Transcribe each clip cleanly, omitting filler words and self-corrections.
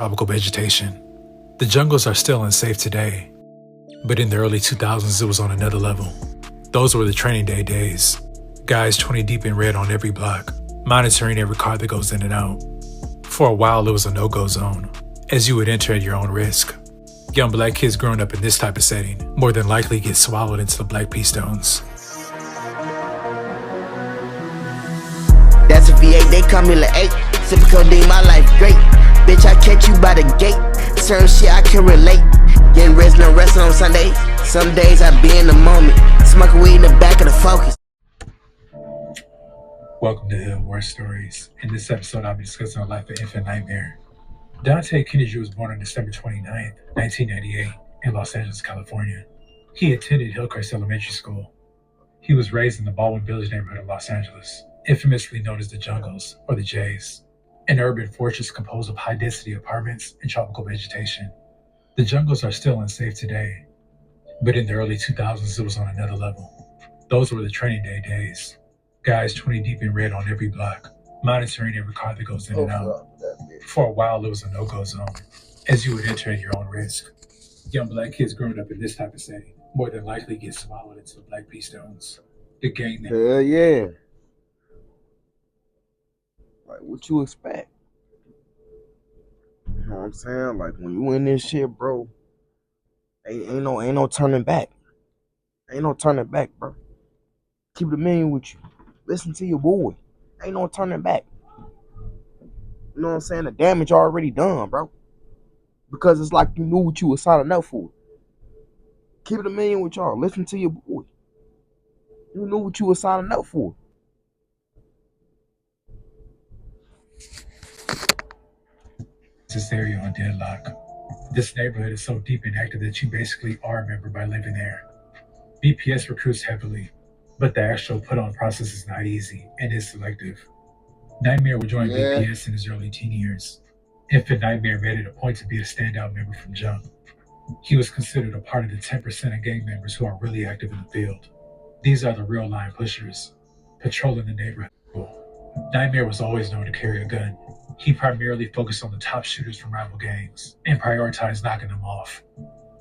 tropical vegetation. The jungles are still unsafe today, but in the early 2000s it was on another level. Those were the training day days. Guys 20 deep in red on every block, monitoring every car that goes in and out. For a while it was a no-go zone, as you would enter at your own risk. Young black kids growing up in this type of setting more than likely get swallowed into the black pea stones. That's a V8, they call me like 8. Sippin' codeine, my life great. Bitch, I catch you by the gate. Certain shit I can relate. Getting rest, no resting on Sunday. Some days I be in the moment. Smoking weed in the back of the Focus. Welcome to Hood War Stories. In this episode, I'll be discussing the life of Infant Nightmare. Dante Kennedy was born on December 29, 1998, in Los Angeles, California. He attended Hillcrest Elementary School. He was raised in the Baldwin Village neighborhood of Los Angeles, infamously known as the Jungles, or the Jays, an urban fortress composed of high-density apartments and tropical vegetation. The Jungles are still unsafe today, but in the early 2000s it was on another level. Those were the training day days. Guys 20 deep in red on every block, monitoring every car that goes in and out. For a while it was a no-go zone, as you would enter at your own risk. Young black kids growing up in this type of setting more than likely get swallowed into the black pea stones. The gang name. Hell yeah. Like, what you expect? You know what I'm saying? Like, when you in this shit, bro, ain't no turning back. Ain't no turning back, bro. Keep it a million with you. Listen to your boy. Ain't no turning back. You know what I'm saying? The damage already done, bro. Because it's like you knew what you was signing up for. Keep it a million with y'all. Listen to your boy. You knew what you was signing up for. This area on Deadlock. This neighborhood is so deep and active that you basically are a member by living there. BPS recruits heavily, but the actual put-on process is not easy and is selective. Nightmare would join BPS in his early teen years. Infant Nightmare made it a point to be a standout member from jump. He was considered a part of the 10% of gang members who are really active in the field. These are the real line pushers, patrolling the neighborhood. Nightmare was always known to carry a gun. He primarily focused on the top shooters from rival gangs and prioritized knocking them off.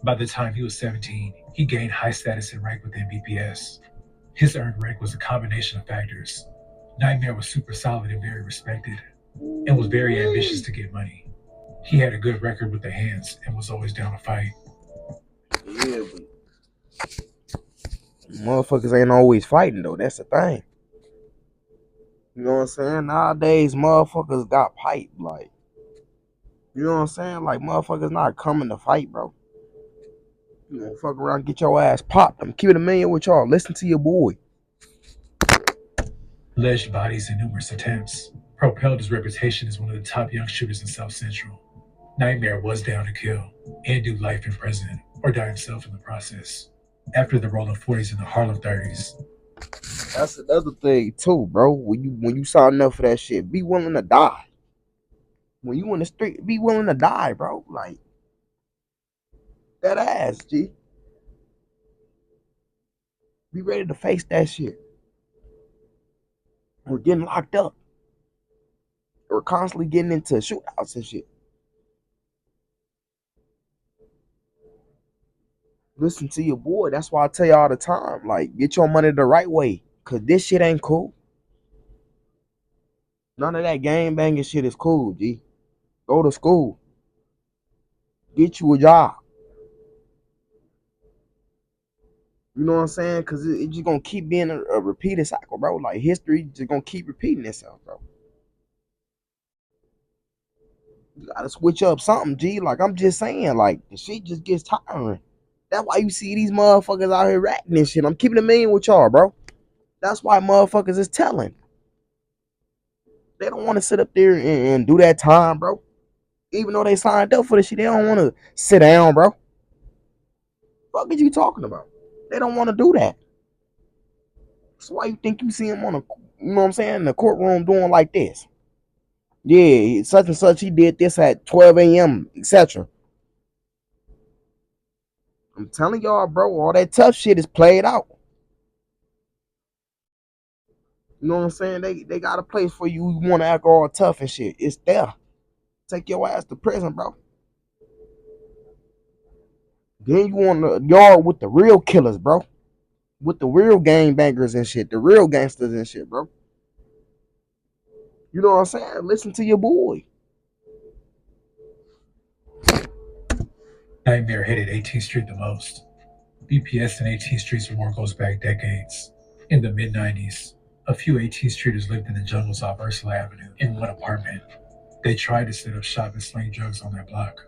By the time he was 17, he gained high status and rank within BPS. His earned rank was a combination of factors. Nightmare was super solid and very respected, and was very ambitious to get money. He had a good record with the hands and was always down to fight. Yeah, but motherfuckers ain't always fighting, though. That's the thing. You know what I'm saying? Nowadays, motherfuckers got pipe, like. You know what I'm saying? Like, motherfuckers not coming to fight, bro. You know, fuck around, get your ass popped. I'm keeping a million with y'all. Listen to your boy. Alleged bodies and numerous attempts propelled his reputation as one of the top young shooters in South Central. Nightmare was down to kill and do life in prison or die himself in the process. After the Rolling 40s and the Harlem 30s. That's another thing too, bro. When you sign up for that shit, be willing to die. When you in the street, be willing to die, bro. Like that ass, G. Be ready to face that shit. We're getting locked up. We're constantly getting into shootouts and shit. Listen to your boy. That's why I tell you all the time. Like, get your money the right way. Cause this shit ain't cool. None of that gang banging shit is cool, G. Go to school. Get you a job. You know what I'm saying? Cause it's just gonna keep being a repeated cycle, bro. Like history just gonna keep repeating itself, bro. You gotta switch up something, G. Like I'm just saying, like the shit just gets tiring. That's why you see these motherfuckers out here ratting this shit. I'm keeping a million with y'all, bro. That's why motherfuckers is telling. They don't want to sit up there and do that time, bro. Even though they signed up for this shit, they don't want to sit down, bro. What are you talking about? They don't want to do that. That's why you think you see him on a, you know what I'm saying, in the courtroom doing like this. Yeah, such and such, he did this at 12 a.m., etc. I'm telling y'all, bro, all that tough shit is played out. You know what I'm saying? They got a place for you. You want to act all tough and shit. It's there. Take your ass to prison, bro. Then you on the yard with the real killers, bro. With the real gangbangers and shit, the real gangsters and shit, bro. You know what I'm saying? Listen to your boy. Nightmare hated 18th Street the most. BPS and 18th Street's war goes back decades. In the mid-90s, a few 18th Streeters lived in the jungles off Ursula Avenue in one apartment. They tried to set up shop and sling drugs on that block.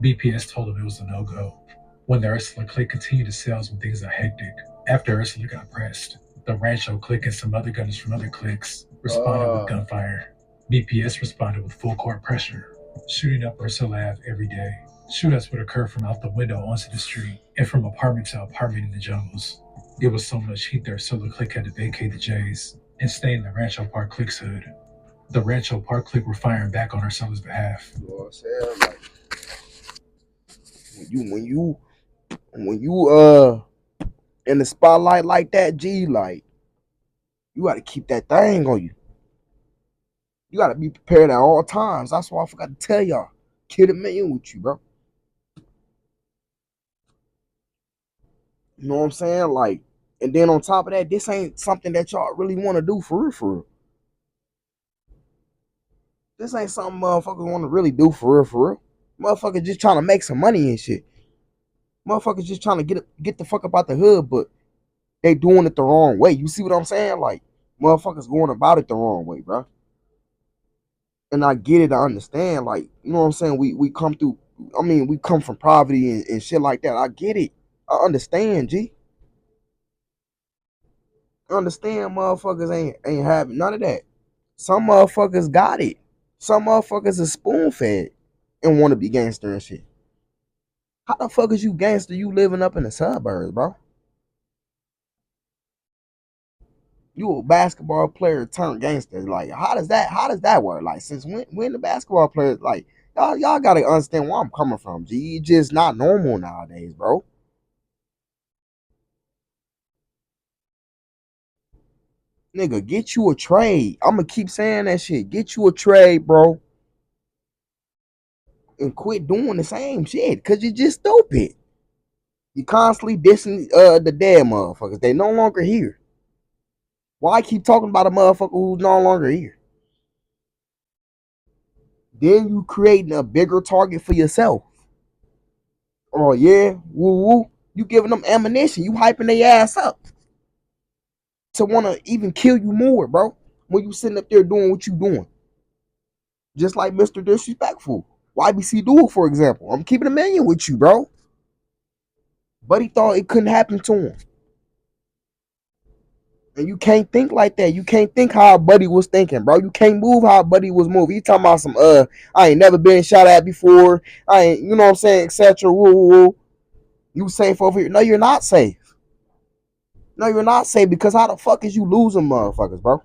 BPS told them it was a no-go. When the Ursula clique continued to sales when things got hectic, after Ursula got pressed, the Rancho clique and some other gunners from other cliques responded with gunfire. BPS responded with full court pressure, shooting up Ursula Ave every day. Shootouts would occur from out the window onto the street and from apartment to apartment in the jungles. It was so much heat the Ursula clique had to vacate the Jays and stay in the Rancho Park clique's hood. The Rancho Park clique were firing back on Ursula's behalf. You know what I'm saying? Like, when you in the spotlight like that, G, like, you gotta keep that thing on you. You gotta be prepared at all times. That's why I forgot to tell y'all. Kid a million with you, bro. You know what I'm saying? Like, and then on top of that, this ain't something that y'all really want to do for real, for real. This ain't something motherfuckers want to really do for real, for real. Motherfuckers just trying to make some money and shit. Motherfuckers just trying to get the fuck up out the hood, but they doing it the wrong way. You see what I'm saying? Like, motherfuckers going about it the wrong way, bro. And I get it, I understand. Like, you know what I'm saying? We come through, I mean, we come from poverty and shit like that. I get it. I understand, G. I understand motherfuckers ain't having none of that. Some motherfuckers got it. Some motherfuckers is spoon fed and want to be gangster and shit. How the fuck is you gangster? You living up in the suburbs, bro? You a basketball player turned gangster. Like, how does that work? Like, since when the basketball players, like, y'all gotta understand where I'm coming from, G. It's just not normal nowadays, bro. Nigga, get you a trade. I'ma keep saying that shit. Get you a trade, bro. And quit doing the same shit. Cause you're just stupid. You constantly dissing the dead motherfuckers. They no longer here. Why keep talking about a motherfucker who's no longer here? Then you creating a bigger target for yourself. Oh yeah, woo woo. You giving them ammunition. You hyping their ass up to want to even kill you more, bro. When you sitting up there doing what you doing. Just like Mr. Disrespectful. YBC Duel, for example. I'm keeping a million with you, bro. But he thought it couldn't happen to him. And you can't think like that. You can't think how a buddy was thinking, bro. You can't move how a buddy was moving. You talking about some I ain't never been shot at before. I ain't, you know what I'm saying, etc. Woo woo woo. You safe over here. No, you're not safe. No, you're not safe, because how the fuck is you losing motherfuckers, bro?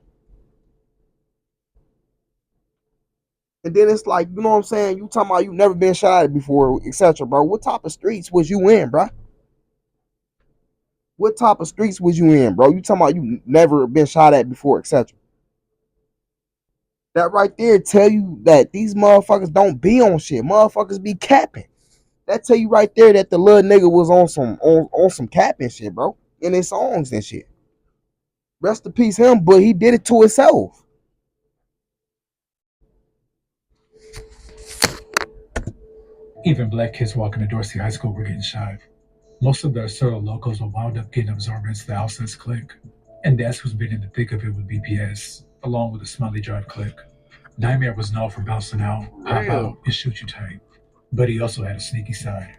And then it's like, you know what I'm saying? You talking about you never been shot at before, etc., bro. What type of streets was you in, bro? What type of streets was you in, bro? You talking about you never been shot at before, etc. That right there tell you that these motherfuckers don't be on shit. Motherfuckers be capping. That tell you right there that the little nigga was on some capping shit, bro. In his songs and shit. Rest in peace him, but he did it to himself. Even black kids walking to Dorsey High School were getting shot. Most of the Ursula locals were wound up getting absorbed into the Outsets clique. And that's who's been in the thick of it with BPS, along with the Smiley Drive clique. Nightmare was known for bouncing out, pop out, and shoot you tight. But he also had a sneaky side.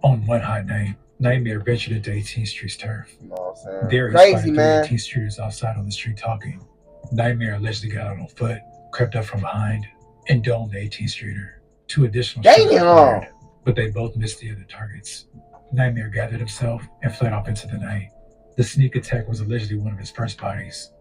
On one hot night, Nightmare ventured into 18th Street's turf. You know what I'm saying? There he Crazy, spotted man. 18th Streeters outside on the street talking. Nightmare allegedly got out on foot, crept up from behind, and domed the 18th Streeter. 2 additional shots were fired, but they both missed the other targets. Nightmare gathered himself and fled off into the night. The sneak attack was allegedly one of his first bodies,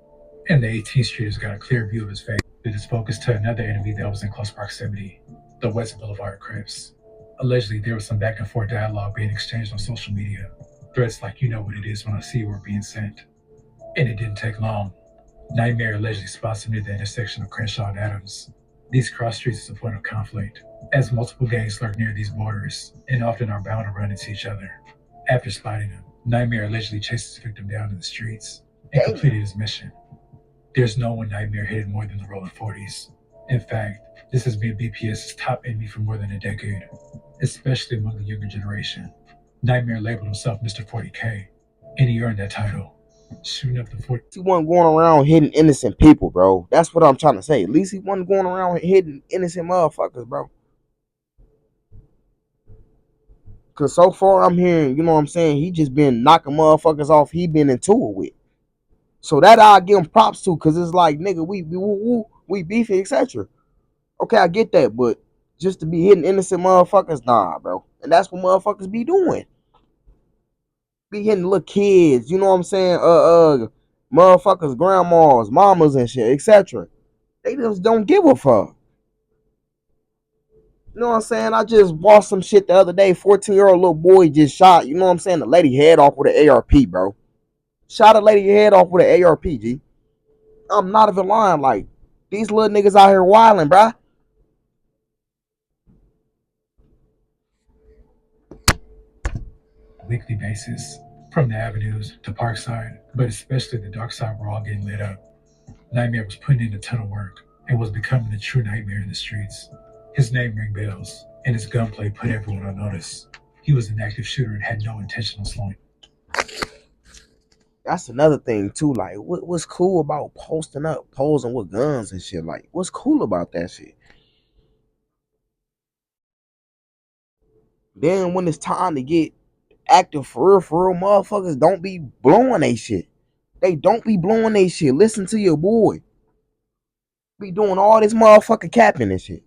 and the 18th Streeters got a clear view of his face. It is focused to another enemy that was in close proximity, the West Boulevard Crips. Allegedly, there was some back and forth dialogue being exchanged on social media. Threats like, "You know what it is when I see you," were being sent. And it didn't take long. Nightmare allegedly spots him near the intersection of Crenshaw and Adams. These cross streets is a point of conflict, as multiple gangs lurk near these borders and often are bound to run into each other. After spotting him, Nightmare allegedly chased his victim down in the streets and completed his mission. There's no one Nightmare hated more than the Rolling 40s. In fact, this has been BPS's top enemy for more than a decade, especially among the younger generation. Nightmare labeled himself Mr. 40K, and he earned that title. Shooting up the 40. He wasn't going around hitting innocent people, bro. That's what I'm trying to say. At least he wasn't going around hitting innocent motherfuckers, bro. Cause so far I'm hearing, you know what I'm saying, he just been knocking motherfuckers off he been into it with. So that I give him props to, cause it's like, nigga, we beefing, etc. Okay, I get that, but just to be hitting innocent motherfuckers, nah, bro. And that's what motherfuckers be doing. Be hitting little kids, you know what I'm saying? Motherfuckers, grandmas, mamas and shit, etc. They just don't give a fuck. You know what I'm saying? I just watched some shit the other day. 14-year-old little boy just shot, you know what I'm saying, the lady head off with an ARP, bro. Shot a lady head off with an ARP, G. I'm not even lying. Like, these little niggas out here wilding, bruh. Weekly basis, from the avenues to Parkside, but especially the dark side were all getting lit up. Nightmare was putting in a ton of work and was becoming the true nightmare in the streets. His name rang bells, and his gunplay put everyone on notice. He was an active shooter and had no intention of slowing. That's another thing too. Like, what's cool about posing with guns and shit? Like, what's cool about that shit? Then when it's time to get active for real, motherfuckers don't be blowing they shit. They don't be blowing they shit. Listen to your boy. Be doing all this motherfucking capping and shit.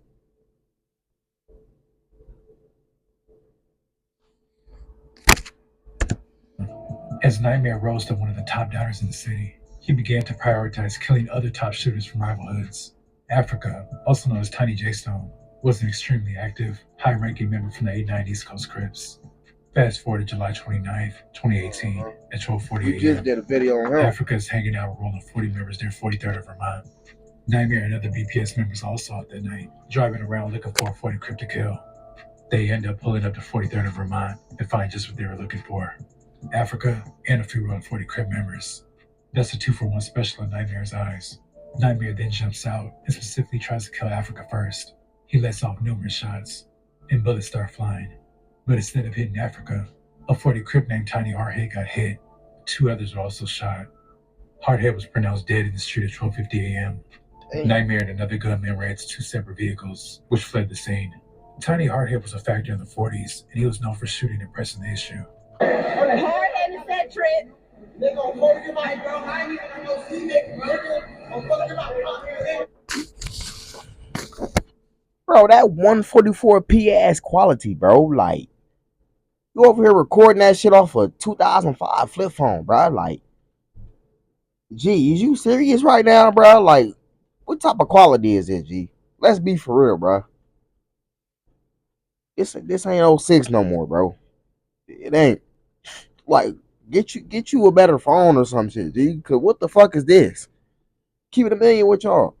As Nightmare rose to one of the top downers in the city, he began to prioritize killing other top shooters from rival hoods. Africa, also known as Tiny J Stone, was an extremely active, high-ranking member from the 890 East Coast Crips. Fast forward to July 29th, 2018, at 12:40 a.m. did a video on him. Africa is hanging out with Rolling 40 members near 43rd of Vermont. Nightmare and other BPS members all saw it that night, driving around looking for a 40 Crip to kill. They end up pulling up to 43rd of Vermont and find just what they were looking for: Africa and a few Rolling 40 Crip members. That's a 2-for-1 special in Nightmare's eyes. Nightmare then jumps out and specifically tries to kill Africa first. He lets off numerous shots, and bullets start flying. But instead of hitting Africa, a 40 Crip named Tiny Hardhead got hit. 2 others were also shot. Hardhead was pronounced dead in the street at 12:50 a.m. Nightmare and another gunman ran to 2 separate vehicles, which fled the scene. Tiny Hardhead was a factor in the 40s, and he was known for shooting and pressing the issue. Hardhead is that trip. They gonna hold your mic, bro. I ain't even gonna see nigga. I'm fucking my Bro, that 144p ass quality, bro. Like, you over here recording that shit off a 2005 flip phone, bro. Like, G, is you serious right now, bro? Like, what type of quality is it, G? Let's be for real, bro. This ain't 06 no more, bro. It ain't. Like, get you a better phone or some shit, G. Cause what the fuck is this? Keep it a million with y'all.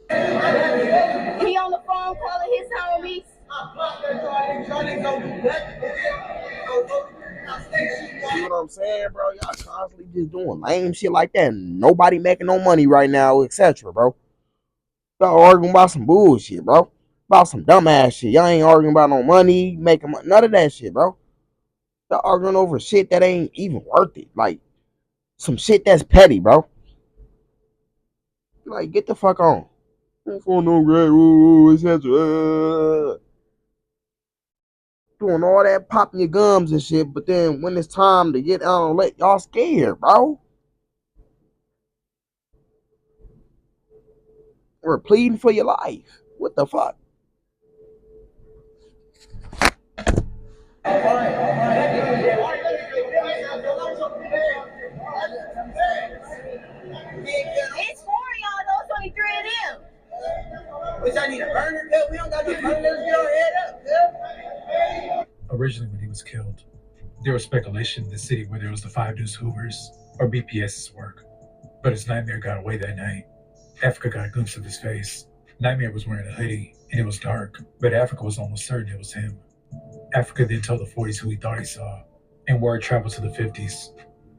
He on the phone calling his homies. You know what I'm saying, bro? Y'all constantly just doing lame shit like that. Nobody making no money right now, etc., bro. Y'all arguing about some bullshit, bro. About some dumbass shit. Y'all ain't arguing about no money, making money, none of that shit, bro. Y'all arguing over shit that ain't even worth it. Like, some shit that's petty, bro. Like, get the fuck on. For no great, etc. Doing all that, popping your gums and shit, but then when it's time to get on, let y'all scared, bro. We're pleading for your life. What the fuck? It's 4 y'all, those only 3 of them. Which I need a burner, cuz we don't got no burner. Let's get our head up, cuz. Originally, when he was killed, there was speculation in the city whether it was the 5 Deuce Hoovers or BPS's work. But as Nightmare got away that night, Africa got a glimpse of his face. Nightmare was wearing a hoodie, and it was dark, but Africa was almost certain it was him. Africa then told the 40s who he thought he saw, and word traveled to the 50s.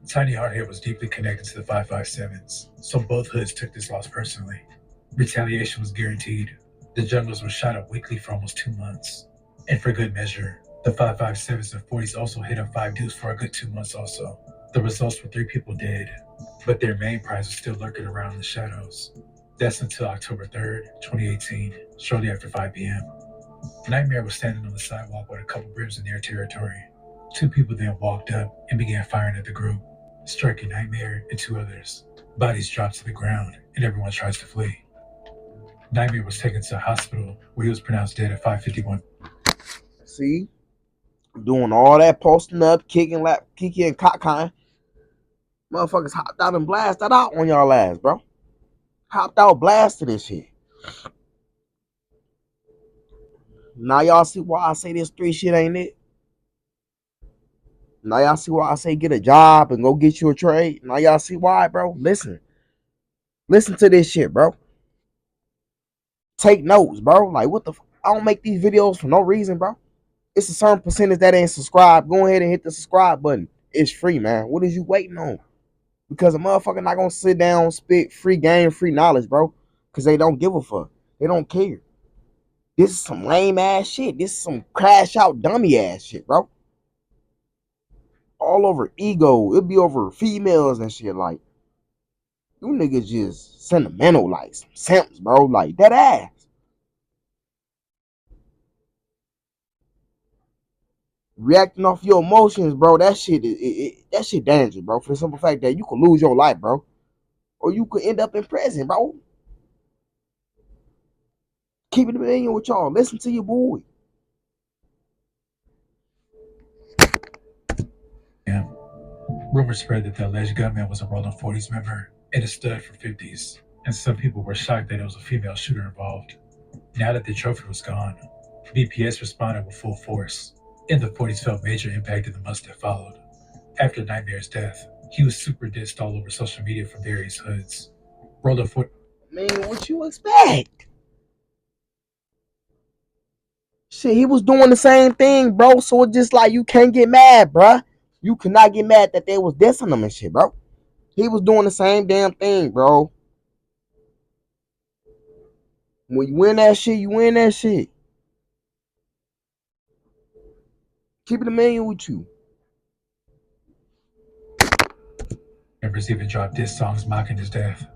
Tiny Hardhead was deeply connected to the 557s, so both hoods took this loss personally. Retaliation was guaranteed. The Junglers were shot up weekly for almost 2 months. And for good measure, the 557s and 40s also hit up 5 dudes for a good 2 months also. The results were 3 people dead, but their main prize was still lurking around in the shadows. That's until October 3rd, 2018, shortly after 5 p.m. Nightmare was standing on the sidewalk with a couple brims in their territory. 2 people then walked up and began firing at the group, striking Nightmare and 2 others. Bodies dropped to the ground, and everyone tries to flee. Nightmare was taken to a hospital where he was pronounced dead at 5:51. See? Doing all that posting up, kicking and cockeying. Motherfuckers hopped out and blasted out on y'all ass, bro. Hopped out, blasted this shit. Now y'all see why I say this 3 shit ain't it? Now y'all see why I say get a job and go get you a trade? Now y'all see why, bro? Listen to this shit, bro. Take notes, bro. Like, what the I don't make these videos for no reason, bro. It's a certain percentage that ain't subscribed. Go ahead and hit the subscribe button. It's free, man. What is you waiting on? Because a motherfucker not gonna sit down, spit free game, free knowledge, bro. Because they don't give a fuck. They don't care. This is some lame ass shit. This is some crash out dummy ass shit, bro. All over ego. It'll be over females and shit. Like, you niggas just sentimental, like some simps, bro. Like, that ass. Reacting off your emotions, bro. That shit that shit dangerous, bro. For the simple fact that you could lose your life, bro. Or you could end up in prison, bro. Keep it a million with y'all. Listen to your boy. Yeah. Rumors spread that the alleged gunman was a Rolling 40s member and a stud for 50s, and some people were shocked that it was a female shooter involved. Now that the trophy was gone, BPS responded with full force, and the 40s felt major impact in the months that followed. After Nightmare's death, he was super dissed all over social media from various hoods. Rolling 40. Man, what you expect? Shit, he was doing the same thing, bro. So it's just like you can't get mad, bro. You cannot get mad that they was dissing him and shit, bro. He was doing the same damn thing, bro. When you win that shit, you win that shit. Keep it a million with you. Members even dropped diss songs mocking his death.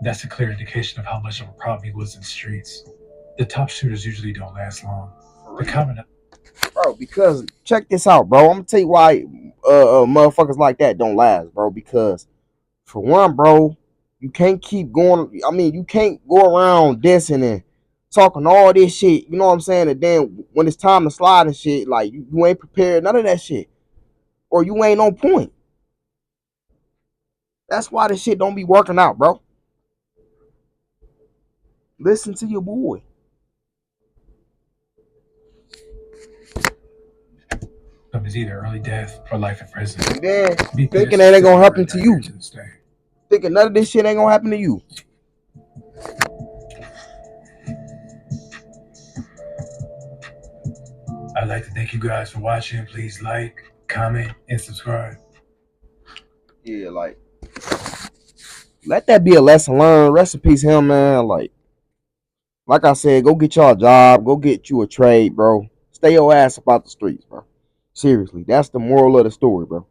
That's a clear indication of how much of a problem he was in the streets. The top shooters usually don't last long. The common Bro, because check this out, bro. I'm gonna tell you why motherfuckers like that don't last, bro. Because for one, bro, you can't keep going. I mean, you can't go around dissing and talking all this shit. You know what I'm saying? And then when it's time to slide and shit, like you ain't prepared none of that shit, or you ain't on point. That's why this shit don't be working out, bro. Listen to your boy. is either early death or life in prison. And then BPS thinking that ain't gonna happen to you. To this day. Thinking none of this shit ain't gonna happen to you. I'd like to thank you guys for watching. Please like, comment, and subscribe. Yeah, like, let that be a lesson learned. Rest in peace, him, man. Like I said, go get y'all a job. Go get you a trade, bro. Stay your ass about the streets, bro. Seriously, that's the moral of the story, bro.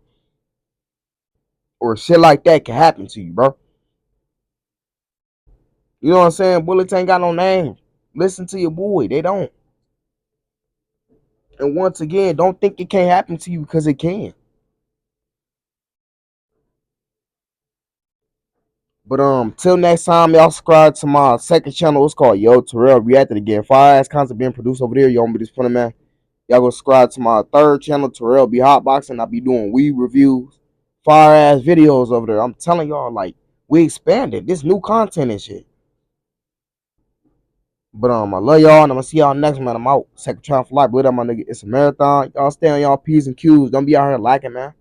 Or shit like that can happen to you, bro. You know what I'm saying? Bullets ain't got no name. Listen to your boy. They don't. And once again, don't think it can't happen to you because it can. But till next time, y'all subscribe to my second channel. It's called Yo Terrell Reacted Again. Fire ass content being produced over there. Y'all want me to put them, man. Y'all go subscribe to my third channel, Terrell Be Hotboxing. I'll be doing weed reviews, fire ass videos over there. I'm telling y'all, like, we expanded. This new content and shit. But I love y'all, and I'm gonna see y'all next, man. I'm out. Second channel for life. Believe that, my nigga. It's a marathon. Y'all stay on y'all P's and Q's. Don't be out here lacking, man.